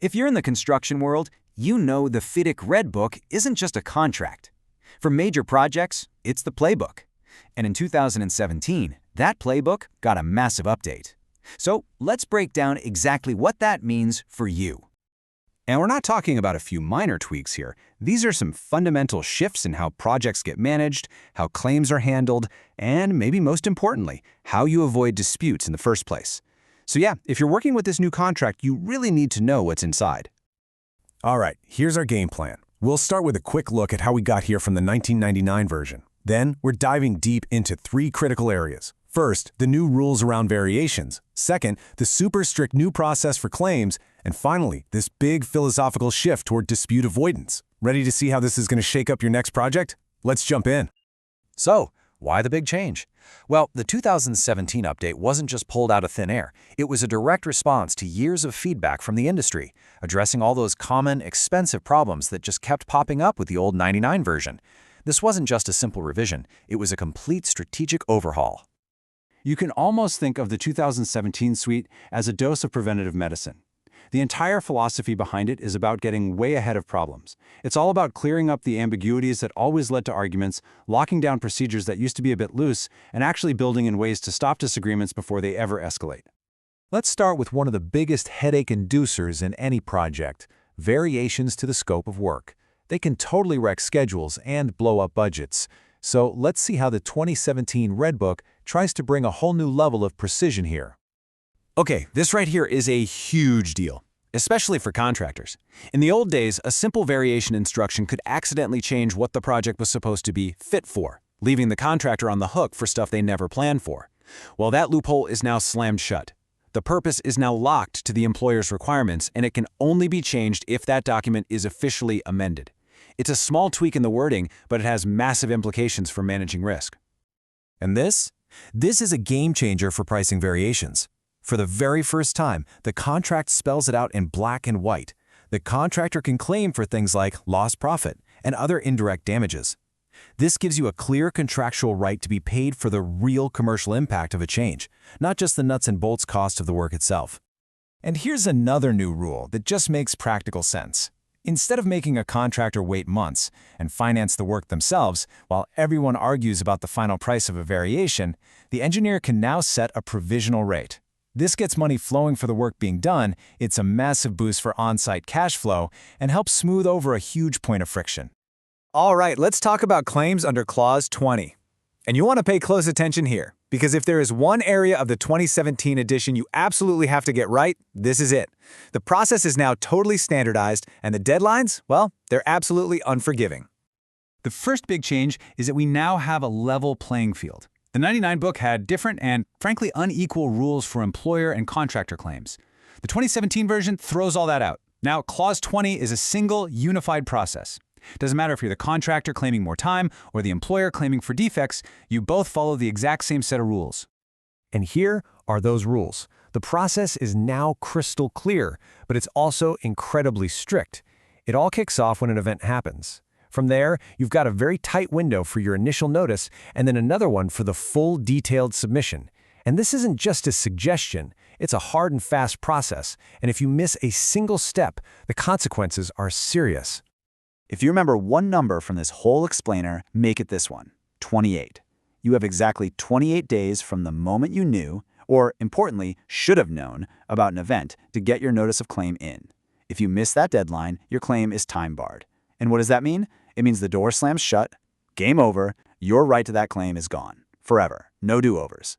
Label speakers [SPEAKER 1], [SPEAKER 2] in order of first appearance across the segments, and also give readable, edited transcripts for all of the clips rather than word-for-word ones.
[SPEAKER 1] If you're in the construction world, you know the FIDIC Red Book isn't just a contract. For major projects, it's the playbook. And in 2017, that playbook got a massive update. So let's break down exactly what that means for you.
[SPEAKER 2] And we're not talking about a few minor tweaks here. These are some fundamental shifts in how projects get managed, how claims are handled, and maybe most importantly, how you avoid disputes in the first place. So yeah, if you're working with this new contract, you really need to know what's inside.
[SPEAKER 3] All right, here's our game plan. We'll start with a quick look at how we got here from the 1999 version. Then, we're diving deep into 3 critical areas. First, the new rules around variations. Second, the super strict new process for claims. And finally, this big philosophical shift toward dispute avoidance. Ready to see how this is going to shake up your next project? Let's jump in.
[SPEAKER 4] So, why the big change? Well, the 2017 update wasn't just pulled out of thin air. It was a direct response to years of feedback from the industry, addressing all those common, expensive problems that just kept popping up with the old 99 version. This wasn't just a simple revision. It was a complete strategic overhaul.
[SPEAKER 5] You can almost think of the 2017 suite as a dose of preventative medicine. The entire philosophy behind it is about getting way ahead of problems. It's all about clearing up the ambiguities that always led to arguments, locking down procedures that used to be a bit loose, and actually building in ways to stop disagreements before they ever escalate.
[SPEAKER 6] Let's start with one of the biggest headache inducers in any project: variations to the scope of work. They can totally wreck schedules and blow up budgets. So let's see how the 2017 Red Book tries to bring a whole new level of precision here.
[SPEAKER 1] Okay, this right here is a huge deal, especially for contractors. In the old days, a simple variation instruction could accidentally change what the project was supposed to be fit for, leaving the contractor on the hook for stuff they never planned for. Well, that loophole is now slammed shut. The purpose is now locked to the employer's requirements, and it can only be changed if that document is officially amended. It's a small tweak in the wording, but it has massive implications for managing risk.
[SPEAKER 3] And this is a game changer for pricing variations. For the very first time, the contract spells it out in black and white. The contractor can claim for things like lost profit and other indirect damages. This gives you a clear contractual right to be paid for the real commercial impact of a change, not just the nuts and bolts cost of the work itself. And here's another new rule that just makes practical sense. Instead of making a contractor wait months and finance the work themselves while everyone argues about the final price of a variation, the engineer can now set a provisional rate. This gets money flowing for the work being done. It's a massive boost for on-site cash flow and helps smooth over a huge point of friction.
[SPEAKER 6] All right, let's talk about claims under Clause 20. And you want to pay close attention here, because if there is one area of the 2017 edition you absolutely have to get right, this is it. The process is now totally standardized, and the deadlines, well, they're absolutely unforgiving.
[SPEAKER 5] The first big change is that we now have a level playing field. The 99 book had different and, frankly, unequal rules for employer and contractor claims. The 2017 version throws all that out. Now, Clause 20 is a single, unified process. Doesn't matter if you're the contractor claiming more time or the employer claiming for defects, you both follow the exact same set of rules.
[SPEAKER 3] And here are those rules. The process is now crystal clear, but it's also incredibly strict. It all kicks off when an event happens. From there, you've got a very tight window for your initial notice and then another one for the full detailed submission. And this isn't just a suggestion, it's a hard and fast process, and if you miss a single step, the consequences are serious.
[SPEAKER 7] If you remember one number from this whole explainer, make it this one: 28. You have exactly 28 days from the moment you knew, or importantly, should have known, about an event to get your notice of claim in. If you miss that deadline, your claim is time barred. And what does that mean? It means the door slams shut, game over, your right to that claim is gone. Forever. No do-overs.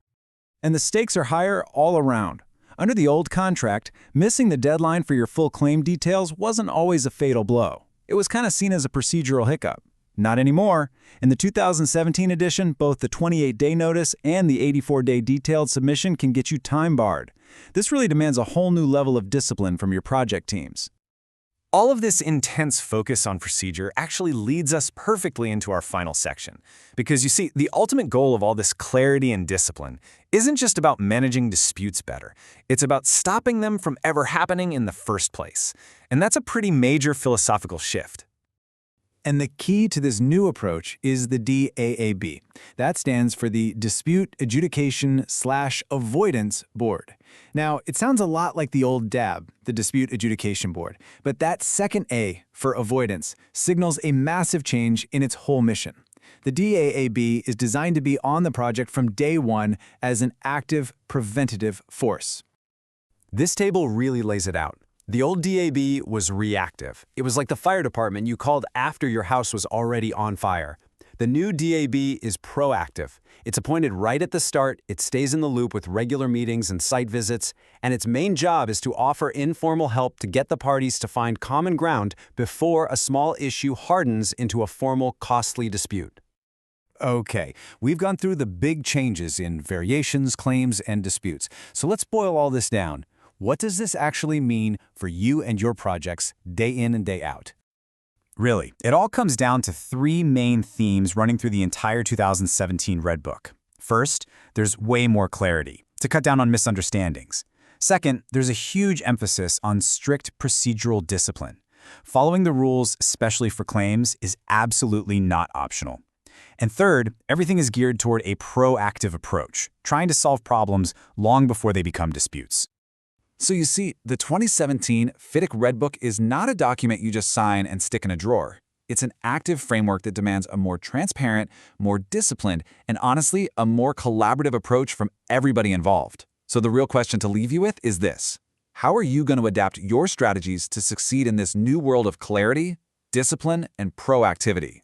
[SPEAKER 5] And the stakes are higher all around. Under the old contract, missing the deadline for your full claim details wasn't always a fatal blow. It was kind of seen as a procedural hiccup. Not anymore. In the 2017 edition, both the 28-day notice and the 84-day detailed submission can get you time barred. This really demands a whole new level of discipline from your project teams.
[SPEAKER 2] All of this intense focus on procedure actually leads us perfectly into our final section. Because you see, the ultimate goal of all this clarity and discipline isn't just about managing disputes better. It's about stopping them from ever happening in the first place. And that's a pretty major philosophical shift.
[SPEAKER 5] And the key to this new approach is the DAAB. That stands for the Dispute Adjudication / Avoidance Board. Now, it sounds a lot like the old DAAB, the Dispute Adjudication Board, but that second A for avoidance signals a massive change in its whole mission. The DAAB is designed to be on the project from day one as an active, preventative force.
[SPEAKER 1] This table really lays it out. The old DAB was reactive. It was like the fire department you called after your house was already on fire. The new DAB is proactive. It's appointed right at the start, it stays in the loop with regular meetings and site visits, and its main job is to offer informal help to get the parties to find common ground before a small issue hardens into a formal, costly dispute.
[SPEAKER 3] Okay, we've gone through the big changes in variations, claims, and disputes. So let's boil all this down. What does this actually mean for you and your projects day in and day out?
[SPEAKER 6] Really, it all comes down to three main themes running through the entire 2017 Red Book. First, there's way more clarity to cut down on misunderstandings. Second, there's a huge emphasis on strict procedural discipline. Following the rules, especially for claims, is absolutely not optional. And third, everything is geared toward a proactive approach, trying to solve problems long before they become disputes.
[SPEAKER 4] So you see, the 2017 FIDIC Red Book is not a document you just sign and stick in a drawer. It's an active framework that demands a more transparent, more disciplined, and honestly, a more collaborative approach from everybody involved. So the real question to leave you with is this: how are you going to adapt your strategies to succeed in this new world of clarity, discipline, and proactivity?